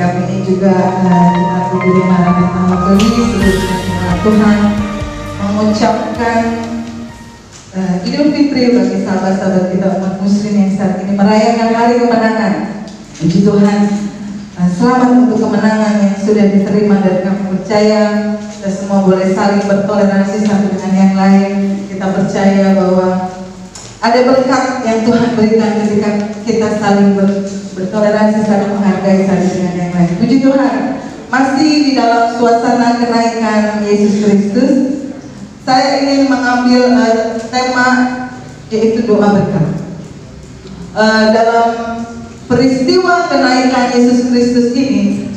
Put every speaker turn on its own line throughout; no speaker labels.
Kami ini juga jemaat Budi Maranatha Mekeli seluruh Tuhan mengucapkan Idul Fitri bagi sahabat-sahabat kita umat Muslim yang saat ini merayakan hari kemenangan. Puji Tuhan, selamat untuk kemenangan yang sudah diterima, dan kami percaya kita semua boleh saling bertoleransi satu dengan yang lain. Kita percaya bahwa ada berkat yang Tuhan berikan ketika kita saling bertoleransi, saling menghargai satu dengan yang lain. Puji Tuhan, masih di dalam suasana kenaikan Yesus Kristus, saya ingin mengambil tema yaitu doa berkat. Dalam peristiwa kenaikan Yesus Kristus ini,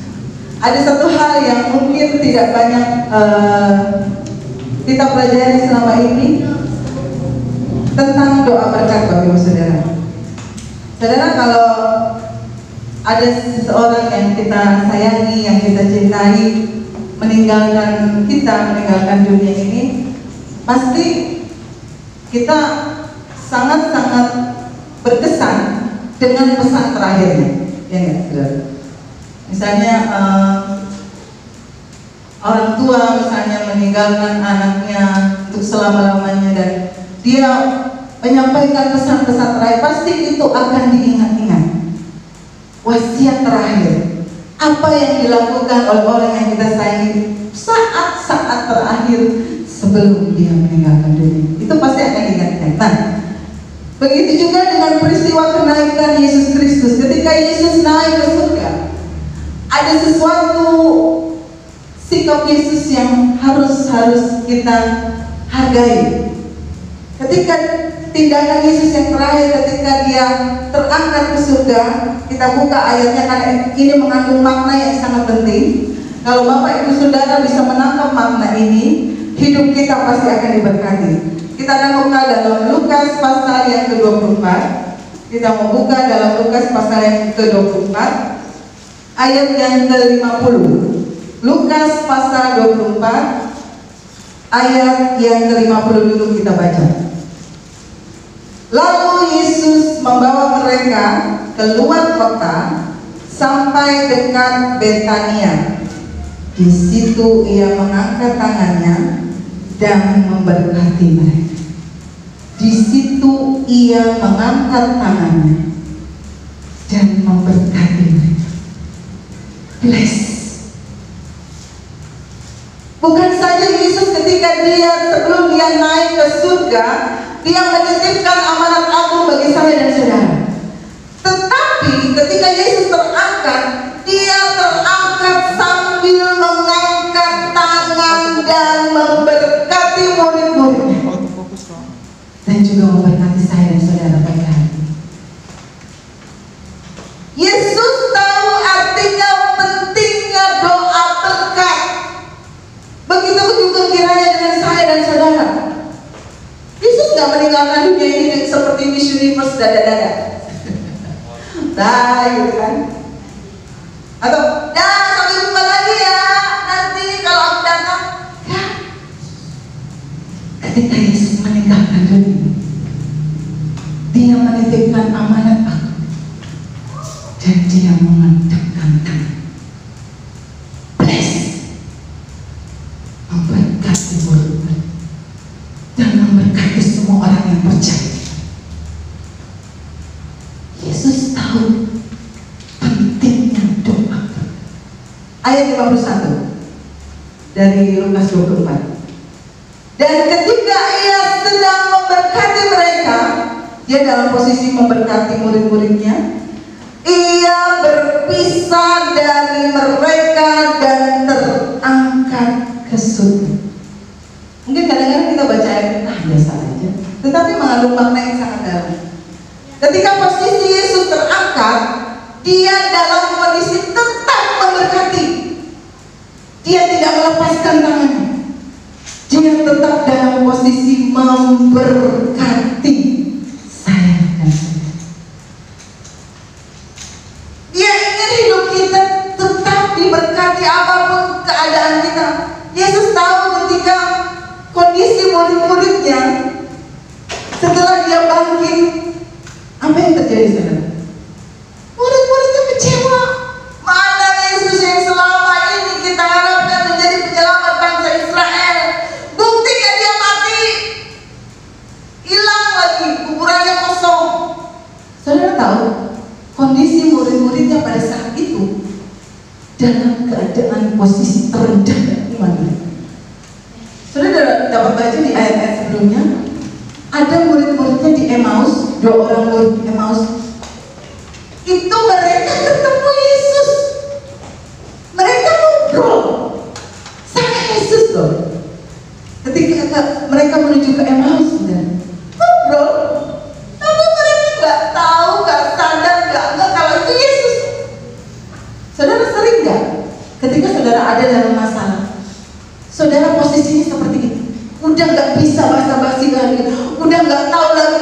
ada satu hal yang mungkin tidak banyak kita pelajari selama ini, tentang doa berkat bagi saudara. Saudara, kalau ada seseorang yang kita sayangi, yang kita cintai, meninggalkan dunia ini, pasti kita sangat-sangat berkesan dengan pesan terakhirnya, ya nggak, saudara? Misalnya orang tua misalnya meninggalkan anaknya untuk selama-lamanya, dan dia menyampaikan pesan-pesan terakhir, pasti itu akan diingat-ingat. Wasiat terakhir, apa yang dilakukan oleh orang yang kita sayangi saat-saat terakhir sebelum dia meninggalkan dunia, itu pasti akan diingat-ingat. Nah, begitu juga dengan peristiwa kenaikan Yesus Kristus. Ketika Yesus naik ke surga, ada sesuatu sikap Yesus yang harus kita hargai. Ketika tindakan Yesus yang terakhir, ketika dia terangkat ke surga, kita buka ayatnya karena ini mengandung makna yang sangat penting. Kalau Bapak Ibu Saudara bisa menangkap makna ini, hidup kita pasti akan diberkati. Kita akan buka dalam Lukas pasal yang ke-24. Kita mau buka dalam Lukas pasal yang ke-24 ayat yang ke-50. Lukas pasal 24 ayat yang ke-50 dulu kita baca. Lalu Yesus membawa mereka keluar kota sampai dekat Betania. Di situ ia mengangkat tangannya dan memberkati mereka. Di situ ia mengangkat tangannya dan memberkati mereka. Bless. Bukan saja Yesus ketika sebelum dia naik ke surga, dia menitipkan amanat agung bagi saya dan saudara. Tetapi ketika Yesus terangkat, dia terangkat sambil mengangkat tangan dan memberkati murid-muridnya, dan juga memberkati saya dan saudara pada hari ini. Yesus tahu artinya pentingnya doa berkat. Begitu juga kiranya dengan saya dan saudara. Yesus gak meninggalkan dunia ini seperti Miss Universe dada-dada. Nah, gitu kan? Atau, sampai jumpa lagi ya, nanti kalau aku datang. Ya. Ketika Yesus meninggalkan dunia, dia menitipkan amanat aku, dan dia mengangkatkan tangan. Bless. Memberkati murid-murid dan memberkati semua orang yang percaya. Yesus tahu pentingnya doa. Ayat 51 dari Lukas 24. Dan ketika ia sedang memberkati mereka, dia dalam posisi memberkati murid-muridnya, ia berpisah dari mereka dan terangkat ke surga. Mungkin kadang-kadang kita baca ayat biasa aja, tetapi mengandung makna yang sangat dalam. Ketika posisi Yesus terangkat, dia dalam kondisi tetap memberkati. Dia tidak melepaskan tangannya. Dia tetap dalam posisi memberkati saya dan saudara. Dia ingin hidup kita tetap diberkati apapun keadaan kita. Yesus tahu ketika kondisi murid-muridnya setelah dia bangkit, apa yang terjadi, saudara? Murid-muridnya kecewa. Mana Yesus dalam keadaan posisi terendah iman mereka. Sudah dapat baca di ayat-ayat sebelumnya, ada murid-muridnya di Emmaus, 2 orang murid di Emmaus, itu mereka ketemu Yesus, mereka ngobrol sama Yesus loh. Ketika mereka menuju ke Emmaus, ngobrol, tapi mereka nggak tahu, nggak sadar, nggak kalau itu Yesus. Saudara sering nggak ketika saudara ada dalam masalah, saudara posisinya seperti itu, udah nggak bisa basa-basi lagi, udah nggak tahu lagi,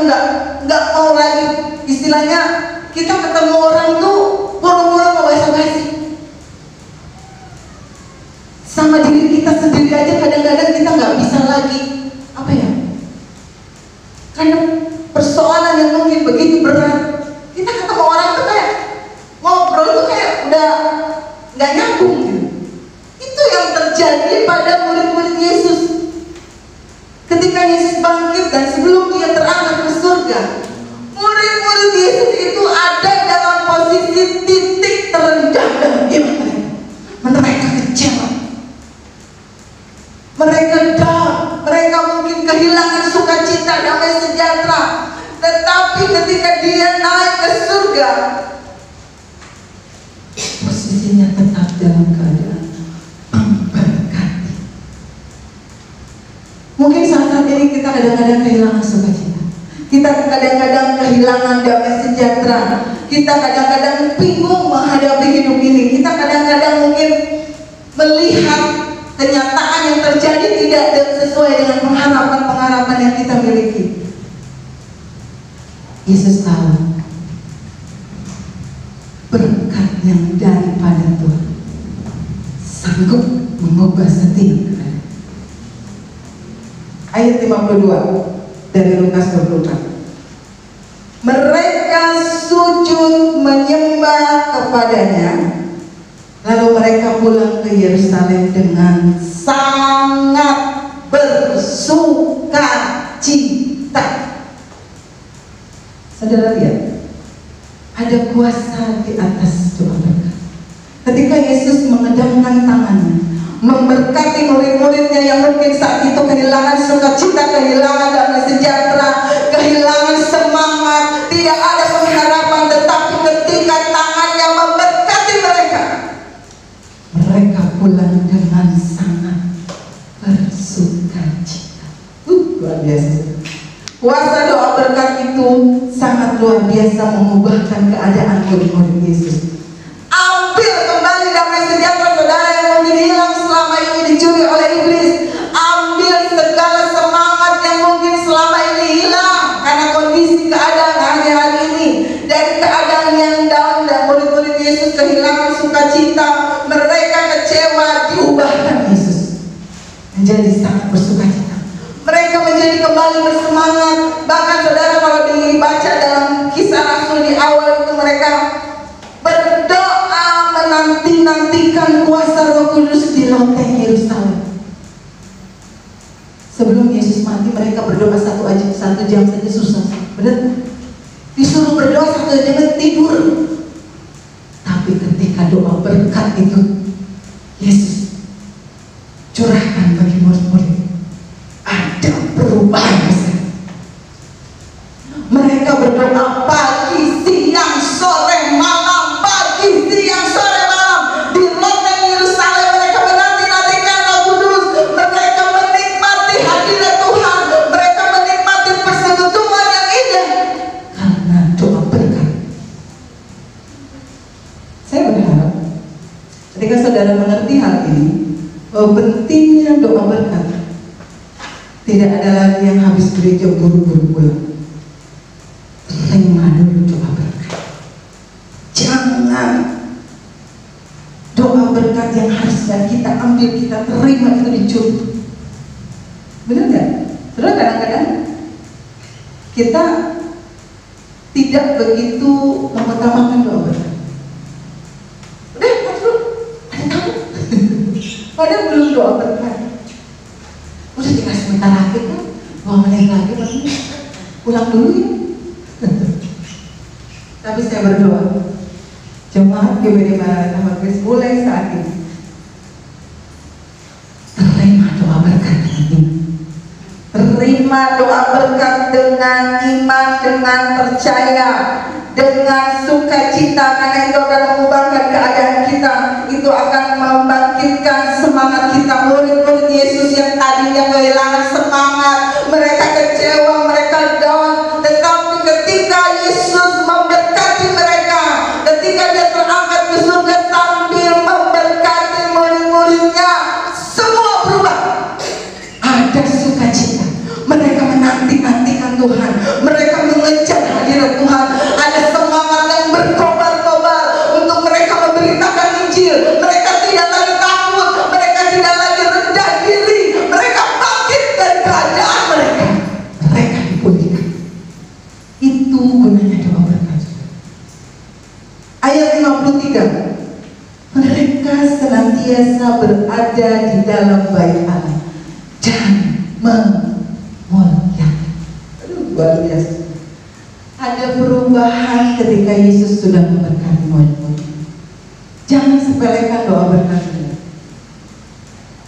nggak mau lagi, istilahnya kita ketemu orang tuh buru-buru mau basa-basi. Sama diri kita sendiri aja kadang-kadang kita nggak bisa lagi, apa ya? Karena persoalan yang mungkin begitu berat, kita ketemu orang tuh kayak ngobrol tuh kayak udah nggak nyambung gitu. Itu yang terjadi pada murid-murid Yesus. Ketika Yesus bangkit dan sebelum dia terangkat ke surga, murid-murid Yesus itu ada dalam posisi titik terendah dalam iman mereka. Mereka kecewa, mereka down, mereka mungkin kehilangan sukacita, damai sejahtera. Tetapi ketika dia naik ke surga, posisinya tetap dalam keadaan memberkati. Mungkin saat ini kita kadang-kadang kehilangan sukacita, kita kadang-kadang kehilangan damai sejahtera, kita kadang-kadang bingung menghadapi hidup ini, kita kadang-kadang mungkin melihat kenyataan yang terjadi tidak sesuai dengan pengharapan-pengharapan yang kita miliki. Yesus tahu berkat yang daripada Tuhan sanggup mengubah setiap keadaan. Ayat 52 dari Lukas 24. Mereka sujud menyembah kepadanya, lalu mereka pulang ke Yerusalem dengan sangat bersuka cita. Saudara lihat, ada kuasa di atas doa berkat. Ketika Yesus mengedamkan tangannya, memberkati murid-muridnya yang mungkin saat itu kehilangan sukacita, kehilangan damai sejahtera, kehilangan semangat, tidak ada pengharapan, tetapi ketika tangannya memberkati mereka, mereka pulang dengan sangat bersukacita. Luar biasa. Kuasa doa berkat itu sangat luar biasa mengubahkan keadaan murid-murid Yesus. Ambil kembali damai sejahtera saudara yang mungkin hilang selama ini dicuri oleh iblis. Ambil segala semangat yang mungkin selama ini hilang karena kondisi keadaan hari-hari ini. Dari keadaan yang down dan murid-murid Yesus kehilangan sukacita, mereka kecewa, diubahkan Yesus menjadi sangat bersukacita. Mereka menjadi kembali bersemangat. Bahkan saudara kalau dibaca dalam Kisah Rasul di awal itu mereka berdoa menanti-nantikan kuasa Roh Kudus di loteng Yerusalem. Sebelum Yesus mati mereka berdoa 1 jam saja susah. Benar? Disuruh berdoa 1 jam tidur. Tapi ketika doa berkat itu Yesus curahkan bagi murid-murid, ada perubahan besar. Mereka berdoa pagi, siang, sore, malam, pagi, siang, sore, malam. Di loteng Yerusalem mereka menanti-nantikan Roh Kudus. Mereka menikmati hadirat Tuhan. Mereka menikmati persekutuan yang indah karena doa berkat. Saya berharap ketika saudara mengerti hal ini, bahwa pentingnya doa berkat, tidak ada lagi yang habis gereja buru-buru pulang. Terima dulu doa berkat. Jangan doa berkat yang harusnya kita ambil, kita terima itu dicuri. Benar nggak? Terus kadang-kadang kita tidak begitu mengutamakan doa berkat. Udah, dulu ada tamu. Padahal belum doa berkat. Udah tinggal sebentar lagi kan, 2 menit lagi pulang dulu ya. Tapi saya berdoa, Jemaat GBD Maranatha Magris, mulai saat ini terima doa berkat dengan iman. Terima doa berkat dengan iman, dengan percaya, dengan sukacita, karena itu akan mengubahkan keadaan kita. Itu akan membangkitkan semangat kita. Murid-murid Yesus yang tadinya kehilangan semangat, mereka kecewa, mereka down, tetapi ketika Yesus memberkati mereka, ketika dia terangkat ke surga sambil memberkati murid-muridnya, semua berubah. Ada sukacita, mereka menanti-nantikan Tuhan, mereka mengejar hadirat Tuhan. Ada semangat yang berkobar-kobar untuk mereka memberitakan Injil. Mereka tidak lagi takut, mereka tidak lagi rendah diri, mereka bangkit dari keadaan mereka. Mereka dipulihkan. Itu gunanya doa berkat. Ayat 53, mereka senantiasa berada di dalam bait Allah dan memuliakan. Luar biasa. Ada perubahan ketika Yesus sudah memberkati murid-murid. Jangan sepelekan doa berkat.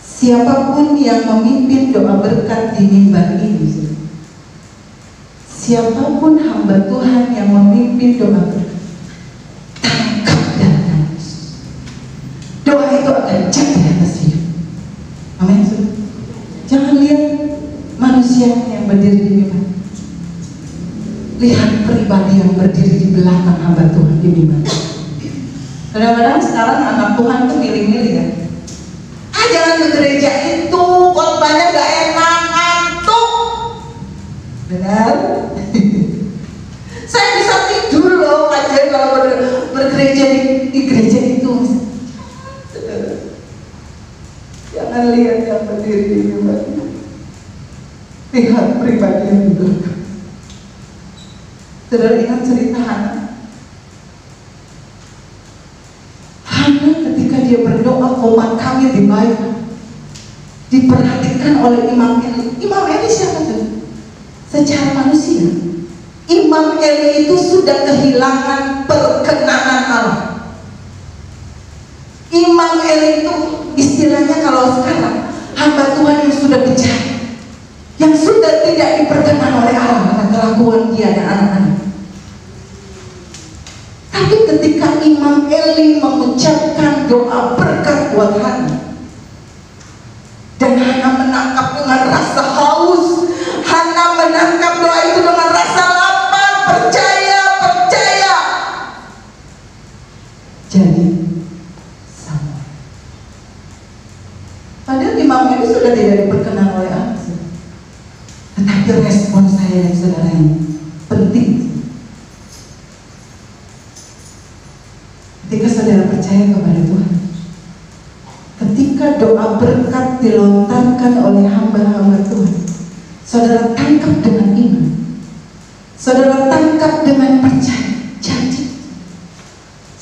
Siapapun yang memimpin doa berkat di mimbar ini, siapapun hamba Tuhan yang memimpin doa berkat, tangkap dalam Yesus. Doa itu akan jatuh di atas hidup. Amin. Jangan lihat manusia yang berdiri di mimbar. Lihat pribadi yang berdiri di belakang hamba Tuhan di mimbar. Kadang-kadang sekarang anak Tuhan tuh milih-milih ya. Jangan ke gereja itu, khotbahnya gak enak, ngantuk. Benar? Saya bisa tidur loh, kajian kalau bergereja di gereja itu. Jangan lihat yang berdiri di mimbar. Lihat pribadi yang di belakang. Saudara ingat cerita Hana? Hana ketika dia berdoa, komat kami dibayar, diperhatikan oleh Imam Eli. Imam Eli siapa tuh? Secara manusia, Imam Eli itu sudah kehilangan perkenanan Allah. Imam Eli itu istilahnya kalau sekarang hamba Tuhan yang sudah bejat, yang sudah tidak diperkenan oleh Allah karena kelakuan dia dan anak-anak. Tapi ketika Imam Eli mengucapkan doa berkat buat Hana, dan Hana menangkap dengan rasa haus, Hana menangkap doa itu dengan rasa lapar, percaya. Jadi sama. Padahal Imam Eli sudah tidak diperkenan oleh Allah. Tetapi respon saya dan saudara yang penting. Ketika saudara percaya kepada Tuhan, ketika doa berkat dilontarkan oleh hamba-hamba Tuhan, saudara tangkap dengan iman, saudara tangkap dengan percaya. Jadi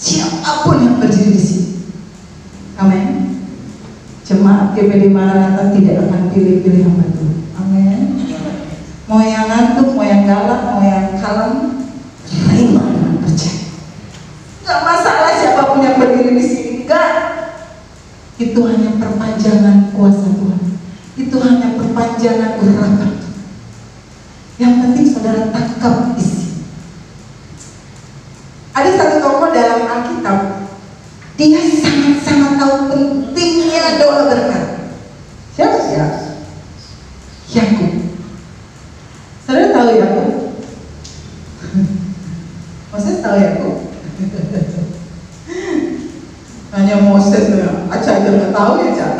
siapapun yang berdiri di sini, amin. Jemaat GBD Maranatha tidak akan pilih-pilih hamba Tuhan, amin. Mau yang ngantuk, mau yang galak, mau yang kalem, terima dengan percaya. Gak masalah siapapun yang berdiri di sini, enggak. Itu hanya perpanjangan kuasa Tuhan. Itu hanya perpanjangan urapan. Yang penting saudara tangkap isi. Ada satu tokoh dalam Alkitab, dia sangat-sangat tahu pentingnya doa berkat. Siapa ya? Yakub. Saudara tahu Yakub? Moses tahu Yakub? Hanya Moses ya, Aca aja nggak tahu ya Cak.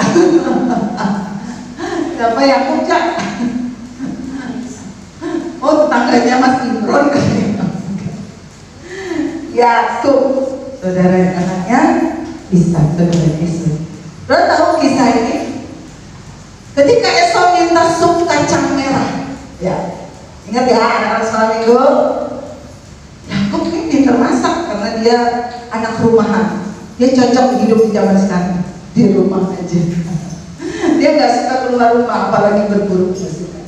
Siapa Yakub Cak? Oh tetangganya Mas Imron kan? Yakub, saudara anaknya Ishak, saudara Esau. Saudara tahu kisah ini? Ketika Esau minta sup kacang merah, ya ingat ya anak-anak sekolah minggu. Yakub ini pintar masak karena dia anak rumahan. Dia cocok hidup di zaman sekarang, di rumah aja. Dia nggak suka keluar rumah, apalagi berburu.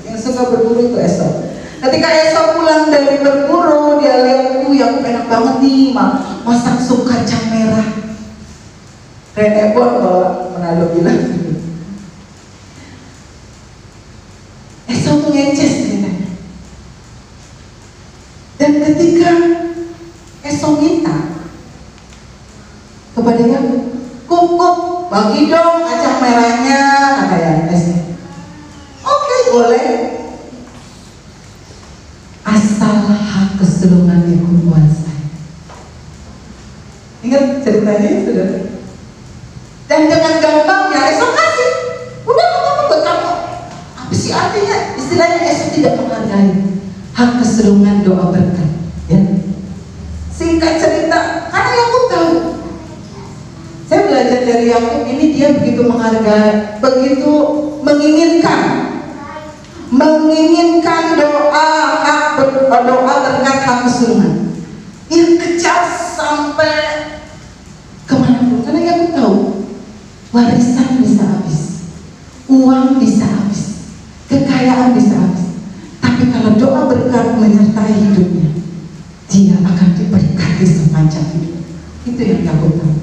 Yang suka berburu itu Esau. Ketika Esau pulang dari berburu, dia lihat Yakub enak banget nih masak sup kacang merah. Renebon kalau Manado bilang. Esau tuh ngeces ceritanya. Dan ketika Esau minta kepada Yakub, "Kuk, bagi dong kacang merahnya," kata Esau. "Oke, boleh. Asal hak kesulungan yang kuasai." Ingat ceritanya, saudara? Dan dengan gampangnya Esau kasih. Udah apa buat kamu. Apa sih artinya? Istilahnya Esau tidak menghargai hak kesulungan doa berkat. Ya. Singkat cerita, karena Yakub tahu. Saya belajar dari Yakub ini, dia begitu menghargai, begitu menginginkan doa berkat hak kesulungan. Dia kejar sampai kemanapun, karena Yakub tahu warisan bisa habis, uang bisa habis, kekayaan bisa habis, tapi kalau doa berkat menyertai hidupnya, dia akan diberkati sepanjang hidup. Itu yang Yakub tahu.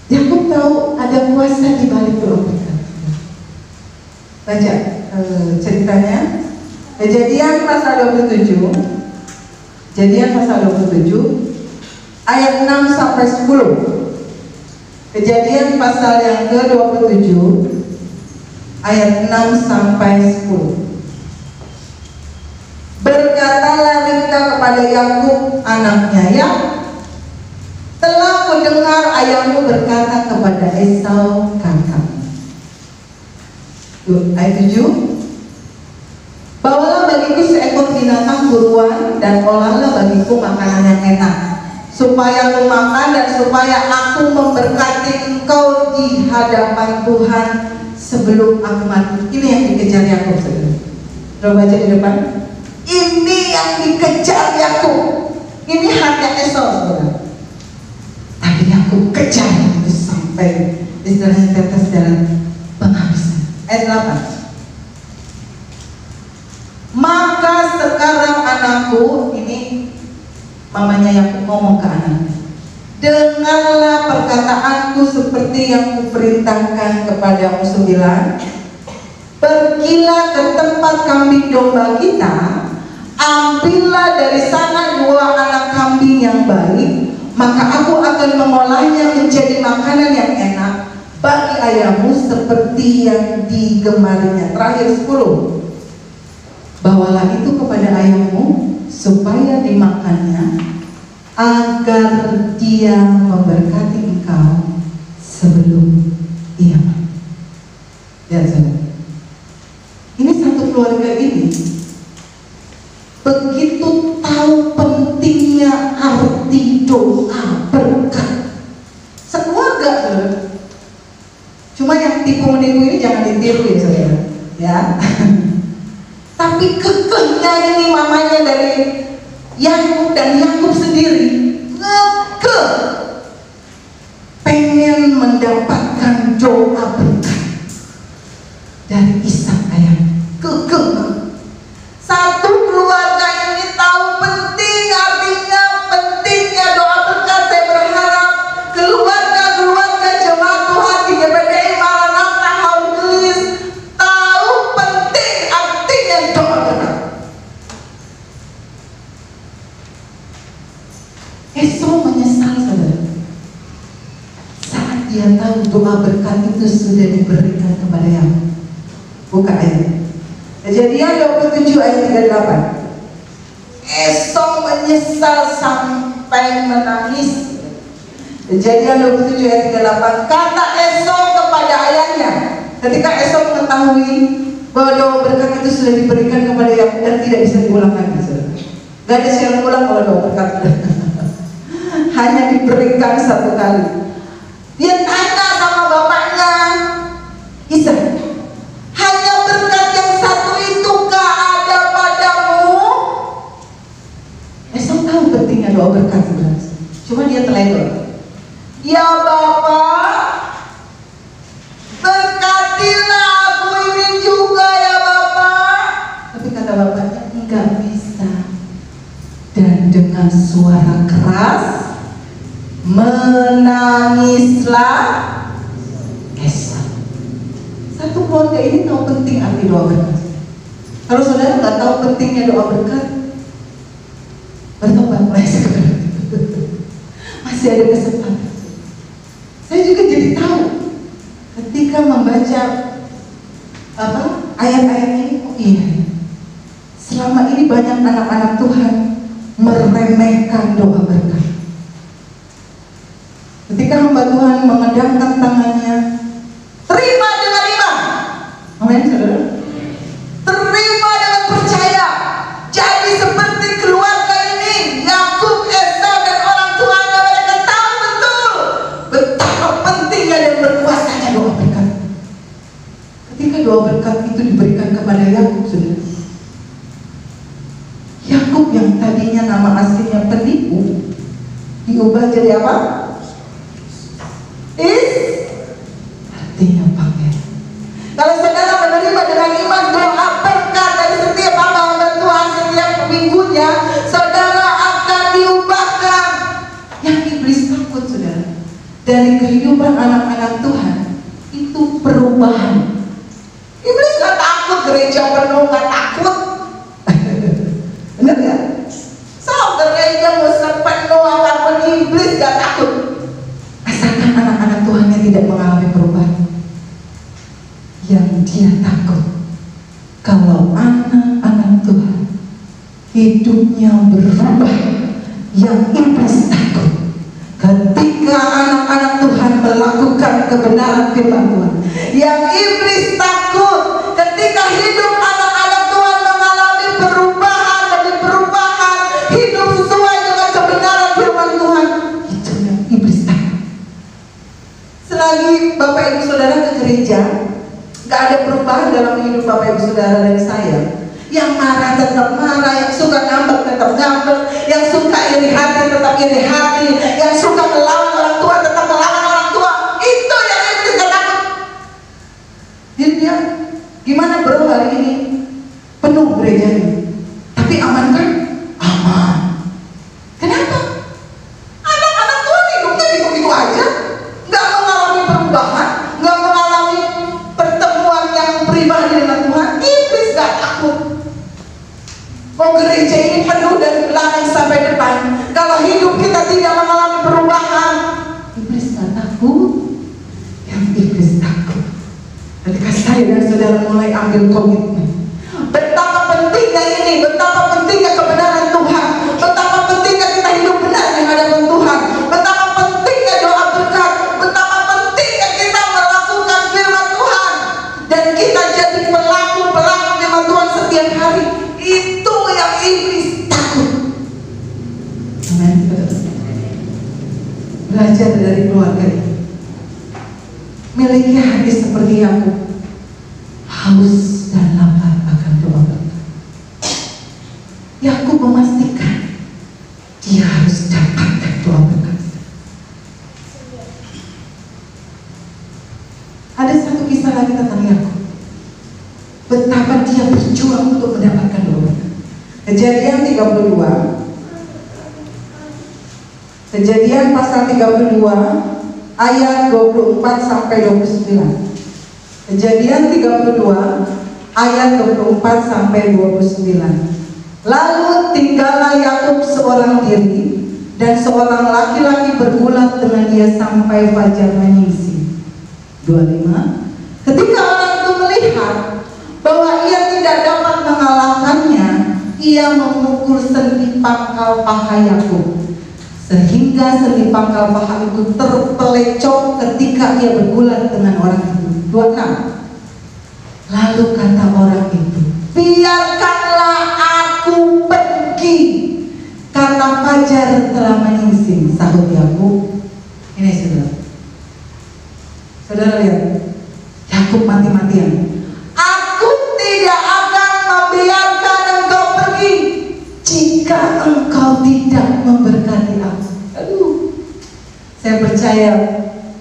Yakub tahu ada kuasa di balik doa berkat. Baca ceritanya, Kejadian pasal 27, ayat 6 sampai 10. Kejadian pasal yang ke-27 ayat 6 sampai 10. Berkatalah Ribka kepada Yakub anaknya, "Ya, telah kudengar ayahmu berkata kepada Esau kakakmu." Ayat 7. "Bawalah bagiku seekor binatang buruan dan olahlah bagiku makanan yang enak, supaya aku makan dan supaya aku memberkati engkau di hadapan Tuhan sebelum aku mati." Ini yang dikejar Yakub, saudara. Coba baca di depan. Ini yang dikejar Yakub. Ini haknya Esau, saudara. Tapi Yakub kejar itu sampai istilahnya tetes dalam penghabisan. Ayat 8. "Maka sekarang anakku," ini mamanya Yakub ngomong ke anaknya, "dengarlah perkataanku seperti yang kuperintahkan kepadamu 9. Pergilah ke tempat kambing domba kita, ambillah dari sana 2 anak kambing yang baik, maka aku akan mengolahnya menjadi makanan yang enak bagi ayahmu seperti yang digemarinya." Terakhir 10. "Bawalah itu kepada ayahmu supaya dimakannya, agar dia memberkati engkau sebelum ia mati." Lihat, saudara. Ini satu keluarga ini begitu tahu pentingnya arti doa berkat. Sekeluarga, saudara. Cuma yang tipu menipu ini jangan ditiru ya, saudara. Ya. Tapi kekehnya ini mamanya dari Yakub dan Yakub sendiri ngekeh pengen mendapatkan doa berkat dari Ishak ayahnya. Kekeh. Satu keluarga ini tahu pentingnya doa berkat. Saya berharap keluarga jemaat Tuhan di GPDI Maranatha Haurgelis tahu penting artinya doa berkat. Esau menyesal, saudara, saat dia tahu doa berkat itu sudah diberikan kepada Yakub. Buka ayat. Kejadian 27 ayat 38. Esau menyesal sampai menangis. Kejadian 27 ayat 38. Kata Esau kepada ayahnya, ketika Esau mengetahui bahwa doa berkat itu sudah diberikan kepada Yakub dan tidak bisa diulang lagi, saudara. Gak ada yang ulang kalau doa berkat hanya diberikan satu kali. Dia tanya sama bapaknya, "Ishak, hanya berkat yang satu itu gak ada padamu?" Esau tahu pentingnya doa berkat, saudara. Cuma dia teledor. "Ya Bapak, berkatilah aku ini juga ya Bapak." Tapi kata bapaknya, "Enggak bisa. dengan suara keras, menangislah Esau. Satu keluarga ini tahu penting arti doa berkat. Kalau saudara nggak tahu pentingnya doa berkat, bertobat mulai sekarang. Masih ada kesempatan. Saya juga jadi tahu ketika membaca ayat-ayat ini. Oh iya, selama ini banyak anak-anak Tuhan meremehkan doa berkat. Ketika hamba Tuhan mengedangkan tangannya, terima dengan iman. Amin, saudara. Terima dengan percaya. Jadi seperti keluarga ini, Yakub, Esau dan orang tuanya, mereka tahu betul betapa pentingnya dan berkuasanya doa berkat. Ketika doa berkat itu diberikan kepada Yakub, saudara, Yakub yang tadinya nama aslinya penipu diubah jadi apa? Artinya pangeran. Kalau saudara menerima dengan iman doa berkat dari setiap hamba Tuhan setiap minggunya, saudara akan diubahkan. Yang iblis takut, saudara, dari kehidupan anak-anak Tuhan itu perubahan. Iblis gak takut gereja penuh, gak takut. Benar gak? Gereja mau sepenuh apapun, iblis gak takut. Asalkan anak-anak Tuhan yang tidak mengalami perubahan. Yang dia takut kalau anak-anak Tuhan hidupnya berubah. Yang iblis takut ketika anak-anak Tuhan melakukan kebenaran firman Tuhan. Yang iblis takut ketika hidup anak-anak Tuhan mengalami perubahan demi perubahan, hidup sesuai dengan kebenaran firman Tuhan. Itu yang iblis takut. Selagi Bapak Ibu Saudara ke gereja, gak ada perubahan dalam hidup Bapak Ibu Saudara dan saya. Yang marah tetap marah, yang suka ngambek tetap ngambek, yang suka iri hati tetap iri hati, yang suka melawan orang tua tetap melawan orang tua. Itu yang iblis gak takut. Jadi dia, gimana bro hari ini? Penuh gerejanya, tapi aman kan? Aman. Kenapa? Anak-anak Tuhan hidupnya gitu-gitu aja, gak mengalami perubahan, gak mengalami pertemuan yang pribadi dengan Tuhan. Iblis gak takut. Oh, gereja ini penuh dari belakang sampai depan. Kalau hidup kita tidak mengalami perubahan, iblis gak takut. Yang iblis takut ketika saya dan saudara mulai ambil komitmen. Betapa pentingnya ini, betapa pentingnya kebenaran Tuhan, betapa pentingnya kita hidup benar di hadapan Tuhan, betapa pentingnya doa berkat, betapa pentingnya kita melakukan firman Tuhan dan kita jadi pelaku-pelaku firman Tuhan setiap hari. Itu yang iblis takut. Amin. Belajar dari keluarga ini. Miliki hati seperti Yakub, haus dan lapar akan doa berkat. Yakub memastikan dia harus dapatkan doa berkat. Ada satu kisah lagi tentang Yakub, betapa dia berjuang untuk mendapatkan doa berkat. Kejadian 32, Kejadian pasal 32 ayat 24 sampai 29. Kejadian 32 ayat 24 sampai 29. Lalu tinggallah Yakub seorang diri, dan seorang laki-laki bergulat dengan dia sampai fajar menyingsing. 25. Ketika orang itu melihat bahwa ia tidak dapat mengalahkannya, ia memukul sendi pangkal paha Yakub, sehingga sendi pangkal paha itu terpelecok ketika ia bergulat dengan orang itu. 26. Lalu kata orang itu, biarkanlah aku pergi, karena fajar telah menyingsing. Sahut Yakub. Ini saudara, saudara lihat, Yakub mati-matian. Aku tidak akan membiarkan engkau pergi jika engkau tidak memberkati aku. Aduh, saya percaya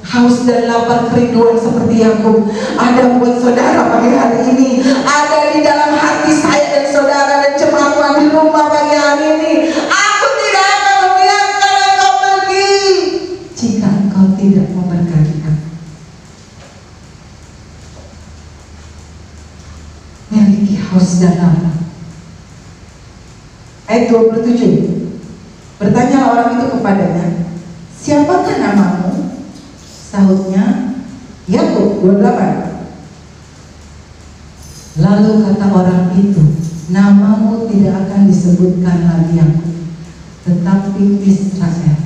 haus dan lapar kerinduan seperti Yakub ada buat saudara pagi hari ini, ada di dalam hati saya dan saudara dan jemaat Tuhan di rumah pagi hari ini. Aku tidak dan lapar. Ayat 27. Bertanya orang itu kepadanya, siapakah namamu? Sahutnya, Yakub. 28. Lalu kata orang itu, namamu tidak akan disebutkan lagi Yakub, tetapi Israel.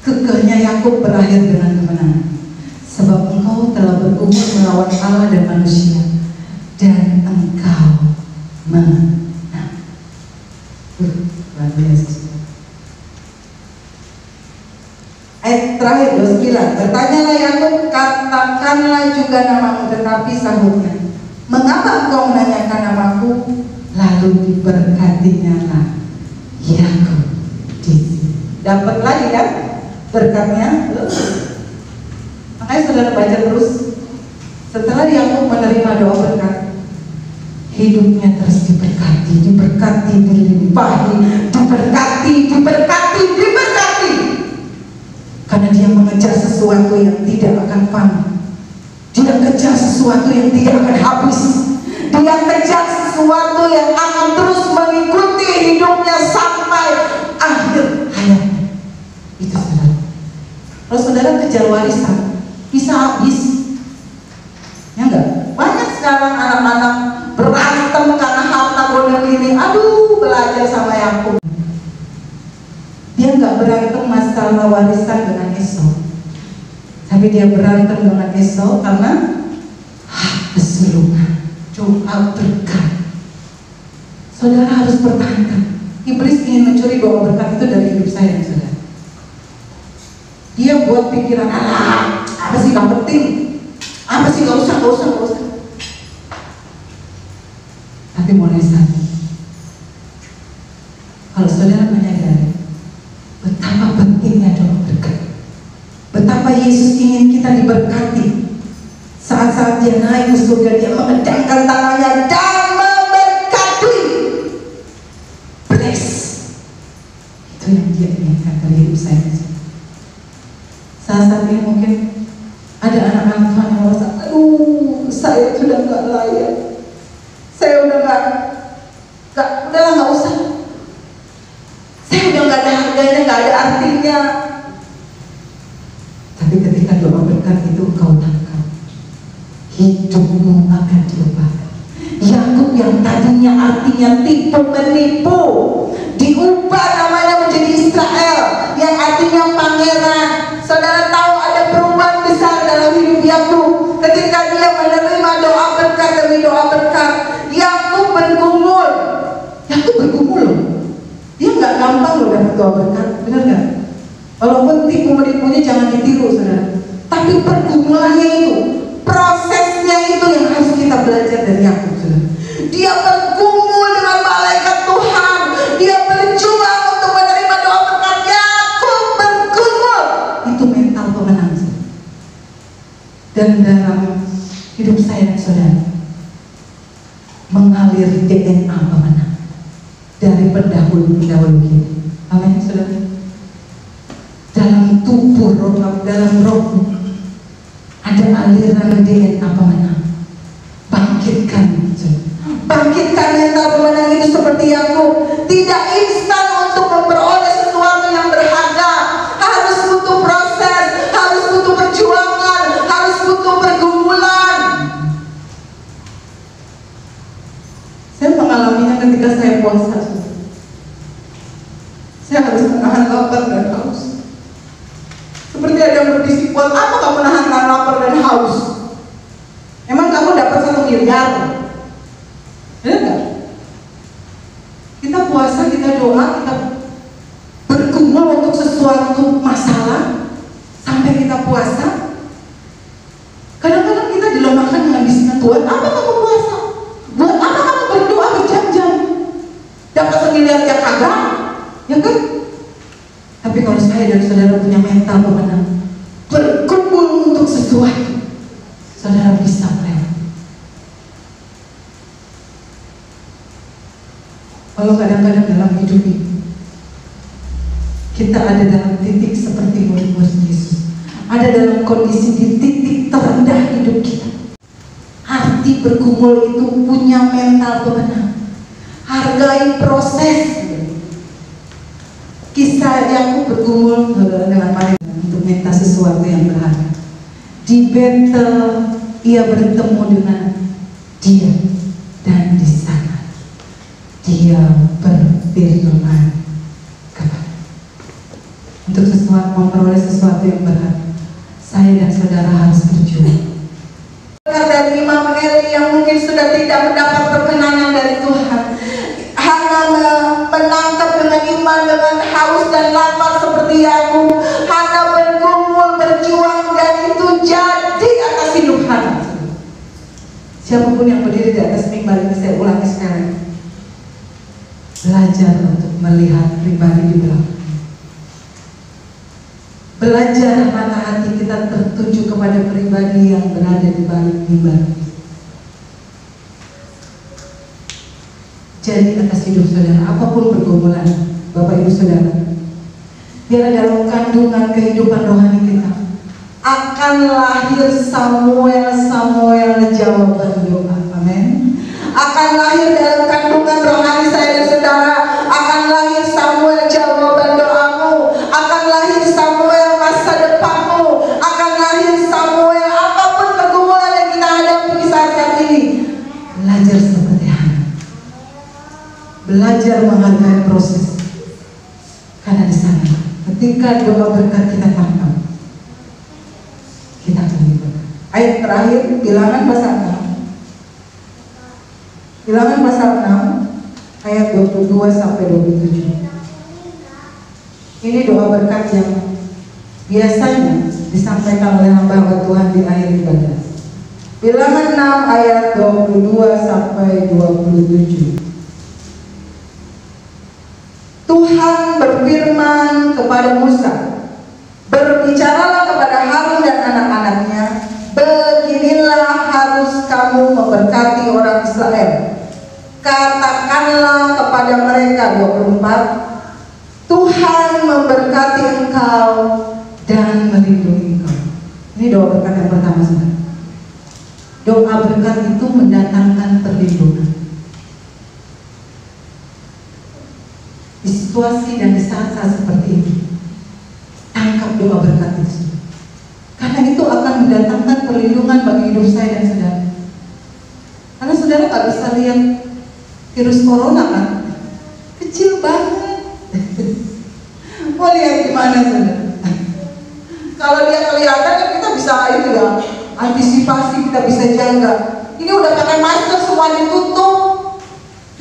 Kekehnya Yakub berakhir dengan kemenangan, sebab engkau telah bergumul melawan Allah dan manusia, dan engkau menang. Luar biasa. Ayat terakhir 29. Bertanyalah Yakub, katakanlah juga namamu, tetapi sahutnya, mengapa engkau menanyakan namaku? Lalu diberkatinya lah Yakub. Dapat lagi kan berkatnya. Makanya saudara baca terus. Setelah Yakub menerima doa berkat, hidupnya terus diberkati, dilimpahi, diberkati. Karena dia mengejar sesuatu yang tidak akan fana. Dia kejar sesuatu yang tidak akan habis. Dia kejar sesuatu yang akan terus mengikuti hidupnya sampai akhir hayatnya. Itu saudara. Kalau saudara kejar warisan, bisa habis. Ya enggak? Banyak sekarang anak-anak berantem karena harta goda diri. Aduh, belajar sama Yakub. Dia nggak berantem masalah warisan dengan Esau, tapi dia berantem dengan Esau karena keseluruhan doa berkat. Saudara harus pertahankan. Iblis ingin mencuri doa berkat itu dari hidup saya dan saudara. Dia buat pikiran, apa sih gak penting, apa sih gak usah. Tapi mulai saat kalau saudara menyadari betapa pentingnya doa berkat, betapa Yesus ingin kita diberkati. Saat-saat dia naik ke surga, dia mengendangkan tangannya dan memberkati. Bless. Itu yang dia inginkan dari hidup saya. Saat-saat ini mungkin ada anak-anak Tuhan yang merasa, aduh, saya sudah gak layak, saya udah udahlah gak usah, saya udah gak ada harganya, gak ada artinya. Tapi ketika doa berkat itu kau tangkap, hidupmu akan diubahkan. Yakub yang tadinya artinya tipu menipu, diubah namanya menjadi Israel, yang artinya pangeran. Saudara tahu ada perubahan besar dalam hidup Yakub ketika dia menerima doa berkat demi doa berkat. Yakub bergumul. Dia nggak gampang loh dapat doa berkat, benar nggak? Walaupun tipu menipunya jangan ditiru, saudara. Tapi pergumulannya itu, prosesnya itu yang harus kita belajar dari Yakub, saudara. Dia bergumul dengan malaikat Tuhan. Dia berjuang untuk menerima doa berkat. Yakub bergumul. Itu mental pemenang, saudara. Dan dalam hidup saya dan saudara mengalir DNA pemenang dari pendahulu-pendahulu kita. Amin, saudara. Dalam tubuh roh, dalam roh ada aliran DNA pemenang. Bangkitkan mental pemenang itu seperti Yakub. Tidak instan untuk memperoleh sesuatu yang berharga. Harus butuh proses, harus butuh perjuangan, harus butuh pergumulan. Saya mengalaminya ketika saya puasa. Saya harus menahan lapar dan haus. Seperti ada yang berbisik, buat apa kamu nahan lapar dan haus? Emang kamu dapat 1 miliar? Benar nggak? Kita puasa, kita doa, kita bergumul untuk sesuatu masalah sampai kita puasa. Kadang-kadang kita dilemahkan dengan bisikan Tuhan, apa kamu puasa? Buat apa kamu berdoa berjam-jam? Dapat 1 miliar ya kagak? Ya kan? Tapi kalau saya dan saudara punya mental pemenang, berkumpul untuk sesuatu, saudara bisa melewati. Kalau kadang-kadang dalam hidup ini kita ada dalam titik seperti murid-murid Yesus, ada dalam kondisi di titik terendah hidup kita, arti hati bergumul itu punya mental pemenang. Hargai proses. Kisah Yakub bergumul dengan Maria untuk minta sesuatu yang berharga. Di Betel ia bertemu dengan dia, dan di sana dia berfirman kepada. Untuk memperoleh sesuatu yang berharga, saya dan saudara harus berjuang. Dari Imam Eli yang mungkin sudah tidak mendapat perkenanan dari Tuhan, Hana menangkap dengan iman, dengan haus dan lapar seperti Yakub. Hana bergumul, berjuang, dan itu jadi atas hidup Hana. Siapapun yang berdiri di atas mimbar ini, saya ulangi sekarang, belajar untuk melihat pribadi di belakang. Belajar mata hati kita tertuju kepada pribadi yang berada di balik mimbar. Jadi atas hidup saudara, apapun pergumulan Bapak Ibu Saudara, biar dalam kandungan kehidupan rohani kita akan lahir Samuel jawaban doa. Amin. Akan lahir dalam kandungan rohani saya dan saudara, akan lahir Samuel jawaban doamu, akan lahir Samuel masa depanmu, akan lahir Samuel apapun pergumulan yang kita hadapi di saat ini. Belajar seperti Hana, belajar menghargai proses, karena di sana ketika doa berkat kita tangkap, kita akan diberkati. Ayat terakhir Bilangan pasal 6. Bilangan pasal 6 ayat 22 sampai 27. Ini doa berkat yang biasanya disampaikan oleh hamba Tuhan di akhir ibadah. Bilangan 6 ayat 22 sampai 27. Tuhan berfirman kepada Musa, berbicaralah kepada Harun dan anak-anaknya, beginilah harus kamu memberkati orang Israel. Katakanlah kepada mereka, 24, Tuhan memberkati engkau dan melindungi engkau. Ini doa berkat yang pertama, saudara. Doa berkat itu mendatangkan perlindungan. Di situasi dan di saat-saat seperti ini, tangkap doa berkat itu, karena itu akan mendatangkan perlindungan bagi hidup saya dan saudara. Karena saudara gak bisa lihat virus corona kan, kecil banget. Mau lihat gimana saudara? Kalau dia kelihatan kita bisa itu ya, antisipasi, kita bisa jaga. Ini udah pakai masker, semua ditutup,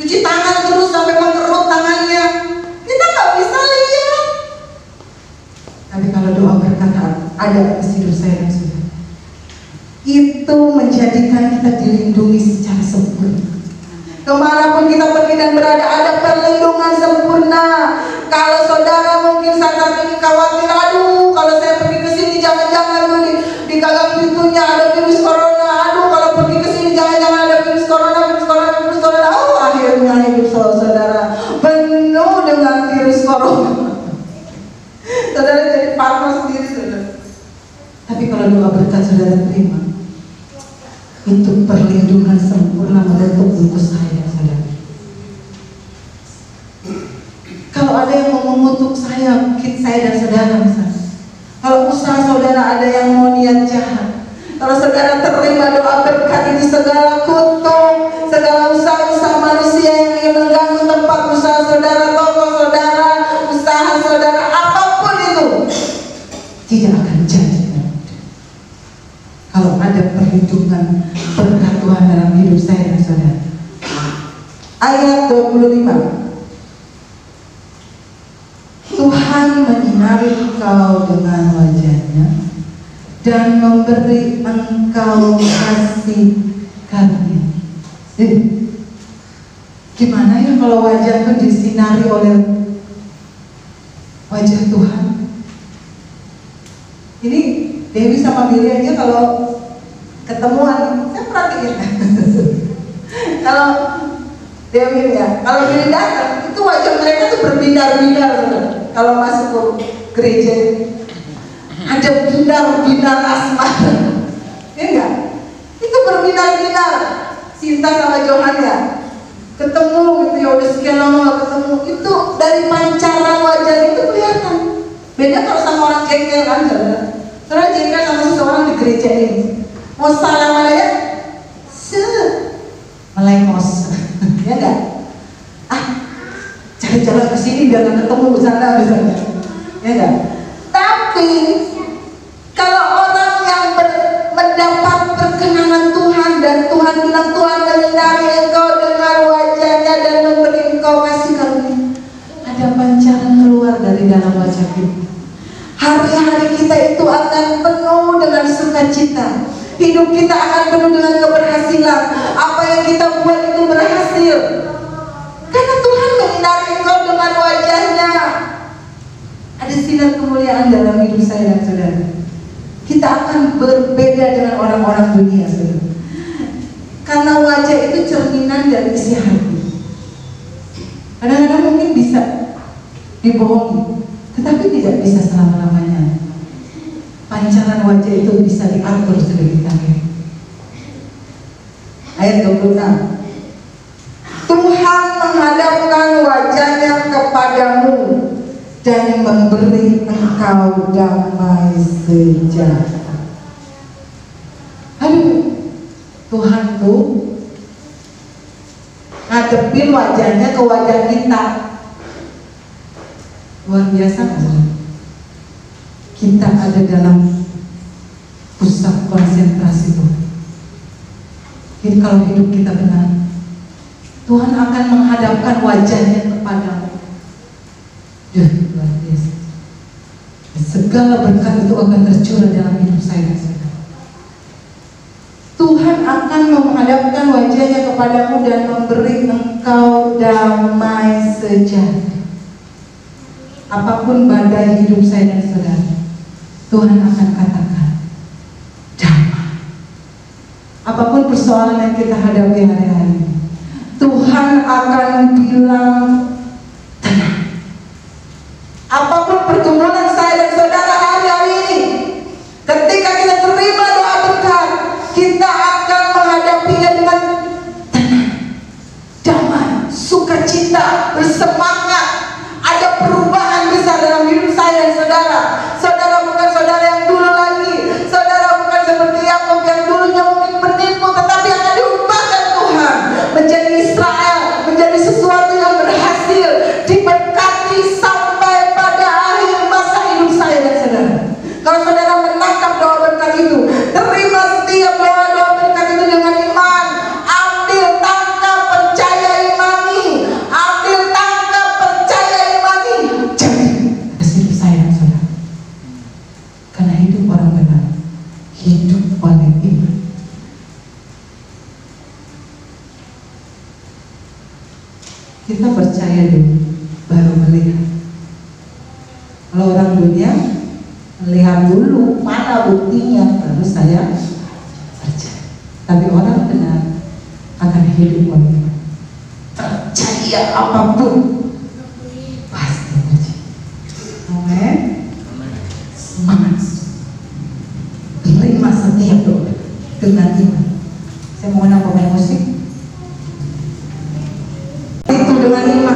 cuci tangan terus sampai mengkerut tangannya, kita nggak bisa lihat. Tapi kalau doa berkat ada atas hidup saya dan saudara, itu menjadikan kita dilindungi secara sempurna. Kemanapun kita pergi dan berada, ada perlindungan sempurna. Kalau saudara mungkin saat ini khawatir, aduh kalau saya pergi ke sini jangan-jangan tuh di gagang pintunya ada virus corona, aduh kalau pergi ke sini jangan-jangan ada virus corona. Oh, akhirnya hidup saudara penuh dengan virus corona. Saudara jadi parno sendiri, saudara. Tapi kalau doa berkat saudara terima, itu perlindungan sempurna menutup untuk saya, saudara. Kalau ada yang mau mengutuk saya, mungkin saya dan saudara misalnya, kalau usaha saudara ada yang mau niat jahat, kalau saudara terima doa berkat ini, segala kutuk, segala usaha-usaha manusia yang ingin mengganggu tempat usaha saudara, toko saudara, usaha saudara, apapun itu, tidak akan jadi. Kalau ada perlindungan berkat Tuhan dalam hidup saya dan saudara. Ayat 25. Tuhan menyinari engkau dengan wajahnya dan memberi engkau kasih karunia. Gimana ya kalau wajah itu disinari oleh wajah Tuhan? Ini Dewi sama Billy aja kalau ketemuan, saya perhatiin. Kalau Dewi ya, kalau Billy datang, itu wajah mereka tuh berbinar-binar. Kalau masuk ke gereja ada binar-binar asmara, ya enggak? Itu berbinar-binar. Sinta sama Johan ya, ketemu gitu ya, udah sekian lama gak ketemu. Itu dari pancaran wajah itu kelihatan. Beda kalau sama orang jengkel kan, saudara. Saudara jengkel sama seseorang di gereja ini, mau salam ya, melaimos, ya enggak? Cari jalan ke sini biar gak ketemu di sana misalnya, ya enggak? Tapi kalau orang yang mendapat perkenanan Tuhan dan Tuhan bilang Tuhan menyinari engkau dengan wajahnya dan memberi engkau kasih karunia, ada pancaran keluar dari dalam wajah kita. Hari-hari kita itu akan penuh dengan sukacita. Hidup kita akan penuh dengan keberhasilan. Apa yang kita buat itu berhasil karena Tuhan menyinari engkau dengan wajahnya. Ada sinar kemuliaan dalam hidup saya dan saudara. Kita akan berbeda dengan orang-orang dunia, saudara. Karena wajah itu cerminan dari isi hati. Kadang-kadang mungkin bisa dibohongi, tetapi tidak bisa selama-lamanya. Pancaran wajah itu bisa diatur sedikit lagi. Ayat 26. Tuhan menghadapkan wajahnya kepadamu dan memberi engkau damai sejahtera. Aduh, Tuhan tuh ngadepin wajahnya ke wajah kita. Luar biasa kan? Kita ada dalam pusat konsentrasi Tuhan. Jadi kalau hidup kita benar, Tuhan akan menghadapkan wajahnya kepadamu. Luar biasa. Segala berkat itu akan tercurah dalam hidup saya. Tuhan akan menghadapkan wajahnya kepadamu dan memberi engkau damai sejahtera. Apapun badai hidup saya dan saudara, Tuhan akan katakan damai. Apapun persoalan yang kita hadapi hari-hari, Tuhan akan bilang tenang. Apapun pergumulan saya dan saudara hari-hari ini, ketika kita terima doa berkat, kita akan menghadapinya dengan tenang, damai, sukacita, bersemangat. Ada perubahan besar dalam hidup saya dan saudara. Saudara bukan saudara yang dulu lagi. Saudara bukan seperti Yakub yang dulunya mungkin penipu, tetapi akan diubahkan Tuhan menjadi Israel, menjadi sesuatu yang berhasil, diberkati sampai pada akhir masa hidup saya dan saudara. Kalau saudara menangkap doa berkat itu, terima setiap doa-doa berkat itu dengan iman. Ambil, tangkap, percaya, imani. Ambil, tangkap, percaya, imani. Jadi hidup saya dan saudara. Karena hidup orang benar hidup oleh iman. Kita percaya dulu, baru melihat. Kalau orang dunia melihat dulu, mana buktinya, baru saya percaya. Tapi orang benar akan hidup oleh iman. Percaya apapun pasti terjadi. Amin. Semangat. Terima setiap doa dengan iman. Saya mau pemain musik itu dengan iman.